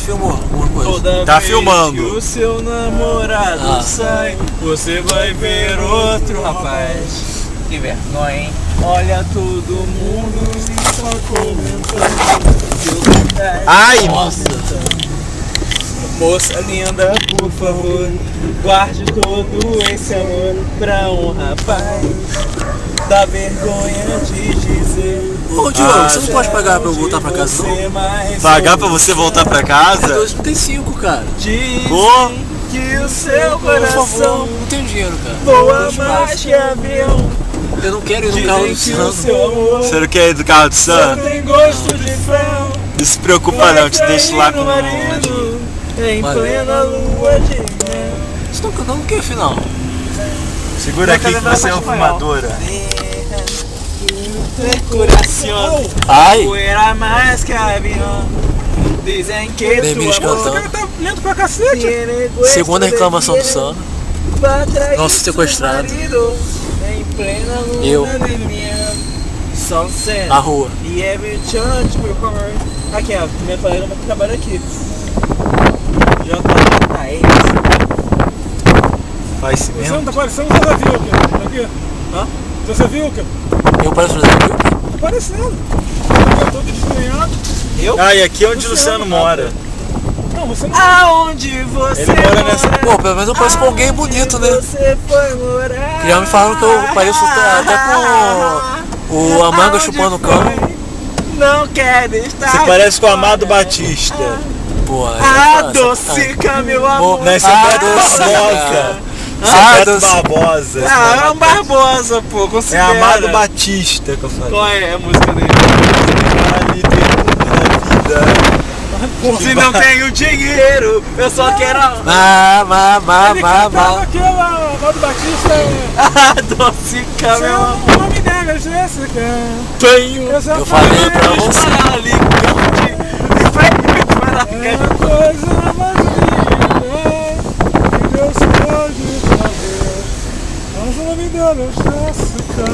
filmou alguma coisa? Toda Tá vez filmando. que o seu namorado sai, você vai ver outro rapaz. Que vergonha, hein? Olha todo mundo e só comentando. Ai! Nossa. Moça linda, por favor, guarde todo esse amor pra um rapaz. Dá vergonha de dizer. Ô, Diogo, você não pode pagar pra eu voltar pra casa, não? Pagar pra você voltar pra É casa? 2,35, cara. Dizem Pô. que o seu Por favor, coração não tenho dinheiro, cara. voa Deixa eu mais que avião. Eu não quero ir no carro do Dizem que o Santo. seu amor Você não quer ir do carro do só Sam? tem gosto de fel. Não se preocupa não, te deixo lá com o marido em Valeu. plena lua de mel. Vocês estão cantando o que, afinal? Segura aqui que você é uma fumadora. Coração Ai! voa mais que avião. Dizem que Demis tu amor cantando. tá lento pra cacete. Segunda reclamação do Sano. Nosso sequestrado. Em plena lua Eu. de mel. Sunset. A rua. E every church will heart. Aqui, ó, minha colega que trabalha aqui. JJS. Faz Você não cimento. tá parecendo o Zé Vilker. Aqui. Hã? Zé Vilker. Eu pareço o Zé Vilker? Tá parecendo. Tá todo desgrenhado. Ah, e aqui é onde o Luciano mora. Não, você não. Aonde você Ele mora nessa- Pô, pelo menos eu pareço com alguém bonito, né? Você foi morar. Que já me falaram que eu pareço até com o Amanga Aonde chupando o foi? cão. Não quero estar. Você parece com o Amado Batista. Pô, aí Adocica, meu amor. Não, esse é Beto Adocica. Barbosa. Esse Ah, é Beto Adocica. Barbosa. Ah, é um Barbosa, pô. É Considera. Amado Batista que eu falei. Qual é a música dele? Ali tem tudo na vida. Se não tenho dinheiro, eu só quero. Ele cantava aquela Valdo Batista. Adocica, meu amor. O nome dela é Jéssica. Tenho. Eu falei pra você. Ali, É a coisa mais linda que Deus pode fazer. Mas o nome dela é Jéssica.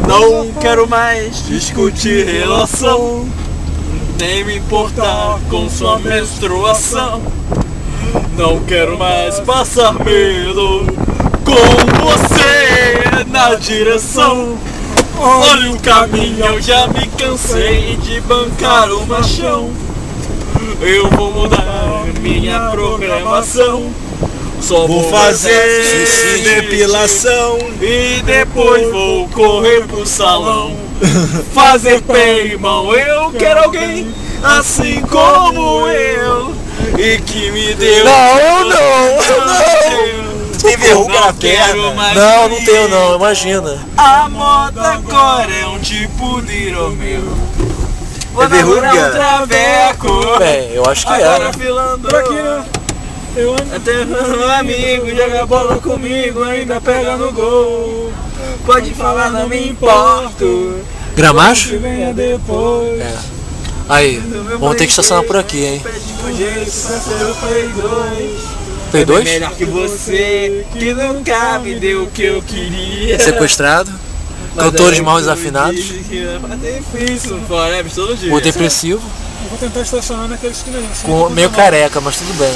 Não quero mais discutir relação, nem me importar com sua menstruação. Não quero mais passar medo com você na direção. Olha o caminho, eu já me cansei de bancar o machão. Eu vou mudar minha programação. Só Vou fazer depilação. e depois vou correr pro salão. Fazer pé, irmão. Eu quero alguém assim como eu. E que me deu. Tem verruga na Não quero perna. mais Não, não tenho ninguém. não, imagina. A moda agora é um tipo de Romeu. Vou É verruga? namorar um traveco. Bem, eu acho que Agora é. filando. Por aqui, né? Eu ando. Até um amigo joga bola comigo, ainda pega no gol. Pode falar, não me importo. Gramacho? Que venha depois. É. Aí, vamos ter que estacionar por aqui, hein? Pede um jeito pra ser o Play 2. Play 2? Melhor que você, que nunca me deu o que eu queria. Sequestrado. Cantores mal desafinados. É difícil, forever, todo dia. Ou depressivo. Eu vou tentar estacionar naquele esquina ali. assim. Com meio careca, mas tudo bem.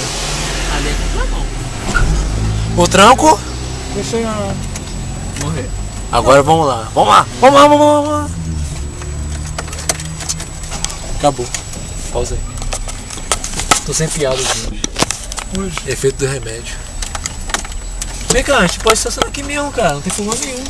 Ali é contramão. O tranco? Deixa eu. Morrer. Agora vamos lá. Vamos lá. Vamos lá, vamos lá, vamos lá. Acabou. Pausa aí. Tô sem piadas hoje. Efeito do remédio. Vem cá, a gente pode estacionar aqui mesmo, cara. Não tem problema nenhum.